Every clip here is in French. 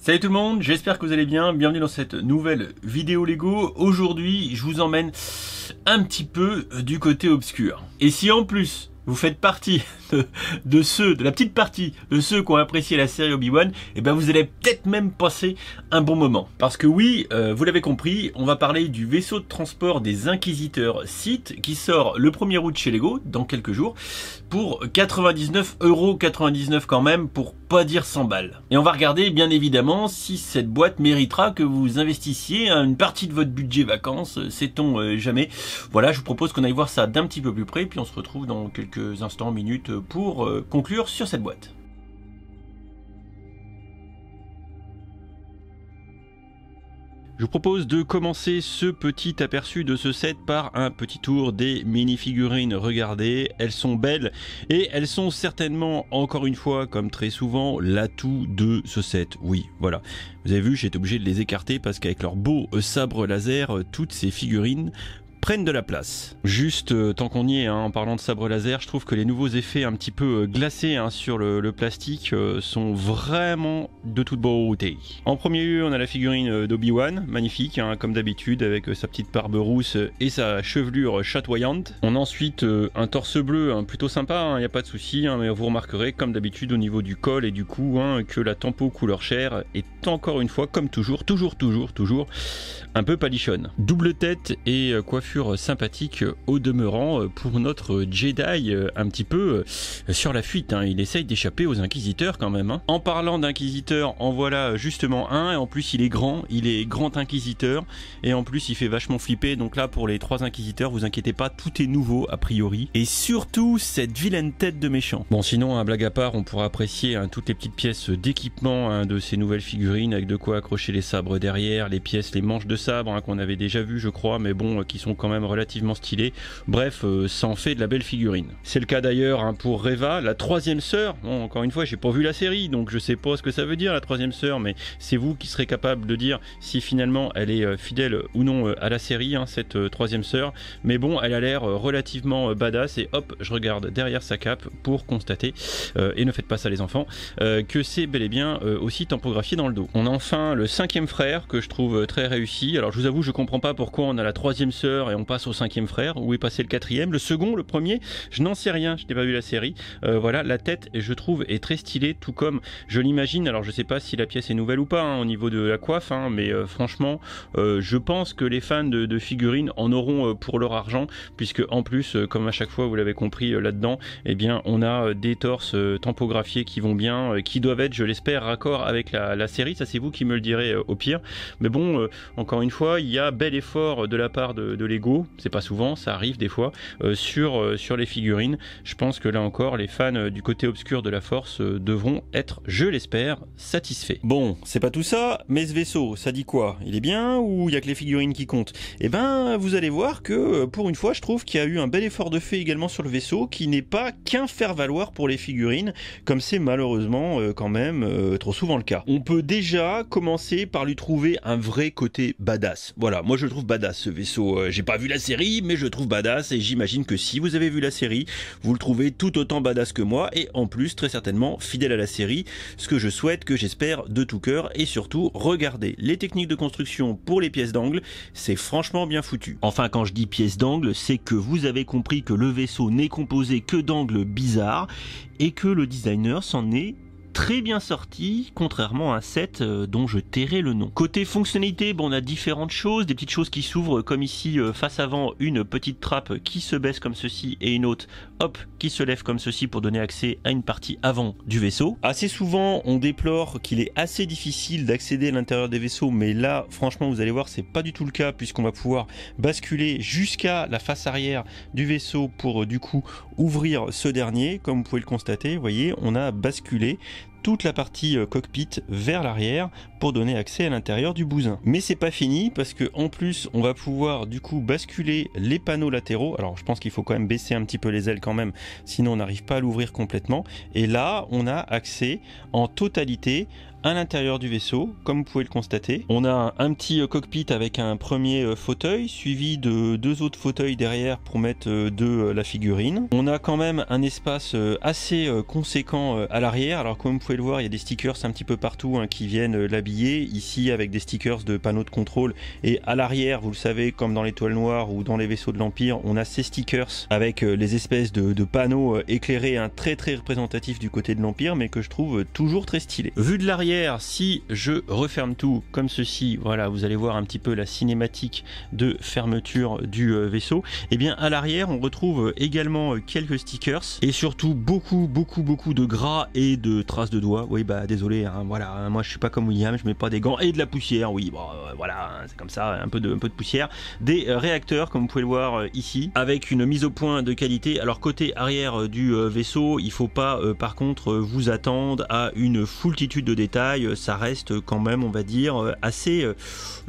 Salut tout le monde, j'espère que vous allez bien, bienvenue dans cette nouvelle vidéo Lego. Aujourd'hui, je vous emmène un petit peu du côté obscur. Et si en plus, vous faites partie de la petite partie de ceux qui ont apprécié la série Obi-Wan, et ben vous allez peut-être même passer un bon moment. Parce que oui, vous l'avez compris, on va parler du vaisseau de transport des Inquisiteurs Sith qui sort le 1er août chez Lego, dans quelques jours, pour 99,99€ quand même, pour pas dire 100 balles. Et on va regarder bien évidemment si cette boîte méritera que vous investissiez une partie de votre budget vacances, sait-on jamais. Voilà, je vous propose qu'on aille voir ça d'un petit peu plus près, puis on se retrouve dans quelques instants, minutes, pour conclure sur cette boîte. Je vous propose de commencer ce petit aperçu de ce set par un petit tour des mini-figurines. Regardez, elles sont belles et elles sont certainement, encore une fois, comme très souvent, l'atout de ce set. Oui, voilà. Vous avez vu, j'ai été obligé de les écarter parce qu'avec leur beau sabre laser, toutes ces figurines prennent de la place. Juste tant qu'on y est, en parlant de sabre laser, je trouve que les nouveaux effets un petit peu glacés sur le plastique sont vraiment de toute beauté. En premier lieu, on a la figurine d'Obi-Wan, magnifique, comme d'habitude, avec sa petite barbe rousse et sa chevelure chatoyante. On a ensuite un torse bleu plutôt sympa, il n'y a pas de souci, mais vous remarquerez, comme d'habitude, au niveau du col et du cou, que la tempo couleur chair est encore une fois, comme toujours, un peu palichonne. Double tête et coiffure sympathique au demeurant pour notre Jedi un petit peu sur la fuite. Il essaye d'échapper aux Inquisiteurs quand même. En parlant d'Inquisiteurs, en voilà justement un, et en plus il est grand Inquisiteur, et en plus il fait vachement flipper. Donc là, pour les 3 Inquisiteurs, vous inquiétez pas, tout est nouveau a priori, et surtout cette vilaine tête de méchant. Bon, sinon, blague à part, on pourra apprécier toutes les petites pièces d'équipement de ces nouvelles figurines, avec de quoi accrocher les sabres derrière, les pièces, les manches de sabre qu'on avait déjà vu je crois, mais bon, qui sont quand même relativement stylés. Bref, ça en fait de la belle figurine. C'est le cas d'ailleurs pour Reva, la 3e sœur. Bon, encore une fois, j'ai pas vu la série, donc je sais pas ce que ça veut dire la 3e sœur, mais c'est vous qui serez capable de dire si finalement elle est fidèle ou non à la série, cette 3e sœur. Mais bon, elle a l'air relativement badass, et hop, je regarde derrière sa cape pour constater, et ne faites pas ça les enfants, que c'est bel et bien aussi tampographié dans le dos. On a enfin le 5e frère que je trouve très réussi. Alors je vous avoue, je comprends pas pourquoi on a la 3e sœur et on passe au 5e frère. Où est passé le 4e, le second, le premier, je n'en sais rien, je n'ai pas vu la série. Voilà, la tête, je trouve, est très stylée, tout comme je l'imagine. Alors je sais pas si la pièce est nouvelle ou pas au niveau de la coiffe, mais franchement, je pense que les fans de figurines en auront pour leur argent, puisque en plus, comme à chaque fois, vous l'avez compris là-dedans, eh bien, on a des torses tampographiés qui vont bien, qui doivent être, je l'espère, raccord avec la série. Ça, c'est vous qui me le direz au pire. Mais bon, encore une fois, il y a bel effort de la part de Lego, c'est pas souvent, ça arrive des fois, sur les figurines. Je pense que là encore, les fans du côté obscur de la Force devront être, je l'espère, satisfaits. Bon, c'est pas tout ça, mais ce vaisseau, ça dit quoi? Il est bien ou il y a que les figurines qui comptent? Eh ben, vous allez voir que pour une fois, je trouve qu'il y a eu un bel effort de fait également sur le vaisseau, qui n'est pas qu'un faire-valoir pour les figurines, comme c'est malheureusement quand même trop souvent le cas. On peut déjà commencer par lui trouver un vrai côté badass. Voilà, moi je le trouve badass ce vaisseau. J'ai pas vu la série, mais je le trouve badass, et j'imagine que si vous avez vu la série, vous le trouvez tout autant badass que moi, et en plus très certainement fidèle à la série, ce que je souhaite, que j'espère de tout cœur. Et surtout, regardez les techniques de construction pour les pièces d'angle, c'est franchement bien foutu. Enfin, quand je dis pièces d'angle, c'est que vous avez compris que le vaisseau n'est composé que d'angles bizarres, et que le designer s'en est très bien sorti, contrairement à un set dont je tairai le nom. Côté fonctionnalité, bon, on a différentes choses, des petites choses qui s'ouvrent comme ici face avant, une petite trappe qui se baisse comme ceci, et une autre, hop, qui se lève comme ceci pour donner accès à une partie avant du vaisseau. Assez souvent, on déplore qu'il est assez difficile d'accéder à l'intérieur des vaisseaux, mais là, franchement, vous allez voir, c'est pas du tout le cas, puisqu'on va pouvoir basculer jusqu'à la face arrière du vaisseau pour du coup ouvrir ce dernier. Comme vous pouvez le constater, vous voyez, on a basculé toute la partie cockpit vers l'arrière pour donner accès à l'intérieur du bousin. Mais c'est pas fini, parce que en plus on va pouvoir du coup basculer les panneaux latéraux. Alors je pense qu'il faut quand même baisser un petit peu les ailes quand même, sinon on n'arrive pas à l'ouvrir complètement. Et là on a accès en totalité à l'intérieur du vaisseau, comme vous pouvez le constater. On a un petit cockpit avec un premier fauteuil, suivi de 2 autres fauteuils derrière pour mettre de la figurine. On a quand même un espace assez conséquent à l'arrière. Alors comme vous pouvez pouvez le voir, il y a des stickers un petit peu partout hein, qui viennent l'habiller, ici avec des stickers de panneaux de contrôle, et à l'arrière, vous le savez, comme dans l'Étoile Noire ou dans les vaisseaux de l'Empire, on a ces stickers avec les espèces de panneaux éclairés, hein, très représentatifs du côté de l'Empire, mais que je trouve toujours très stylé. Vu de l'arrière, si je referme tout comme ceci, voilà, vous allez voir un petit peu la cinématique de fermeture du vaisseau. Et bien à l'arrière, on retrouve également quelques stickers et surtout beaucoup de gras et de traces de doigts. Oui, bah désolé, hein, voilà, hein, moi je suis pas comme William, je mets pas des gants et de la poussière. Oui, bon, voilà, hein, c'est comme ça, un peu de poussière. Des réacteurs, comme vous pouvez le voir ici, avec une mise au point de qualité. Alors côté arrière du vaisseau, il faut pas par contre vous attendre à une foultitude de détails. Ça reste quand même, on va dire, assez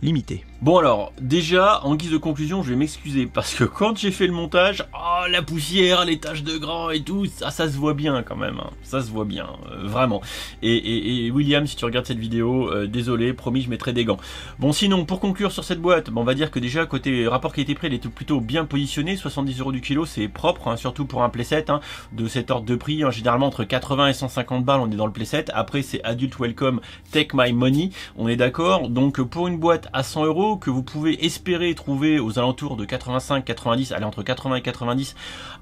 limité. Bon alors, déjà, en guise de conclusion, je vais m'excuser parce que quand j'ai fait le montage, oh, la poussière, les taches de gras et tout, ça se voit bien quand même, hein. Ça se voit bien, vraiment. Et William, si tu regardes cette vidéo, désolé, promis, je mettrai des gants. Bon, sinon, pour conclure sur cette boîte, on va dire que déjà, côté rapport qualité-prix, elle était plutôt bien positionnée, 70 € du kilo, c'est propre, hein, surtout pour un playset, hein, de cet ordre de prix, hein, généralement entre 80 et 150 balles, on est dans le playset. Après, c'est Adult Welcome, Take My Money, on est d'accord. Donc, pour une boîte à 100 € que vous pouvez espérer trouver aux alentours de 85-90, allez entre 80 et 90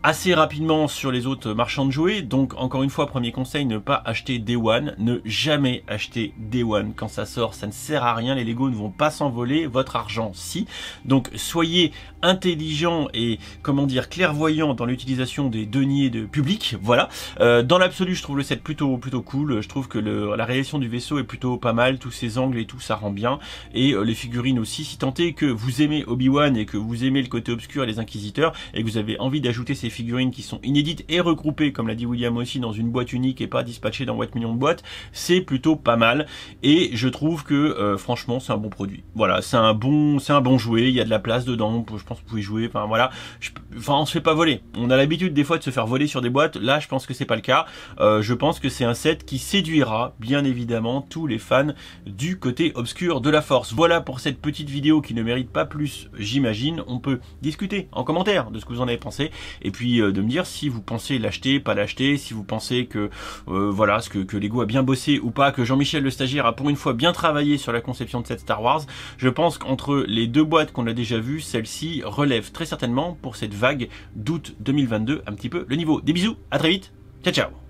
assez rapidement sur les autres marchands de jouets. Donc encore une fois, premier conseil, ne pas acheter Day One, ne jamais acheter Day One quand ça sort, ça ne sert à rien, les Lego ne vont pas s'envoler, votre argent si. Donc soyez intelligent et comment dire clairvoyant dans l'utilisation des deniers de public, voilà. Dans l'absolu, je trouve le set plutôt cool, je trouve que la réalisation du vaisseau est plutôt pas mal, tous ces angles et tout ça rend bien, et les figurines aussi. Si tant est que vous aimez Obi-Wan et que vous aimez le côté obscur et les inquisiteurs et que vous avez envie d'ajouter ces figurines qui sont inédites et regroupées, comme l'a dit William aussi, dans une boîte unique et pas dispatchées dans 8 millions de boîtes, c'est plutôt pas mal. Et je trouve que franchement c'est un bon produit. Voilà, c'est un bon jouet, il y a de la place dedans, je pense que vous pouvez jouer, enfin voilà. On se fait pas voler. On a l'habitude des fois de se faire voler sur des boîtes, là je pense que c'est pas le cas. Je pense que c'est un set qui séduira bien évidemment tous les fans du côté obscur de la Force. Voilà pour cette petite vidéo qui ne mérite pas plus, j'imagine. On peut discuter en commentaire de ce que vous en avez pensé et puis de me dire si vous pensez l'acheter, pas l'acheter, si vous pensez que voilà, que Lego a bien bossé ou pas, que Jean-Michel le stagiaire a pour une fois bien travaillé sur la conception de cette Star Wars. Je pense qu'entre les deux boîtes qu'on a déjà vues, celle-ci relève très certainement pour cette vague d'août 2022 un petit peu le niveau. Des bisous, à très vite, ciao ciao.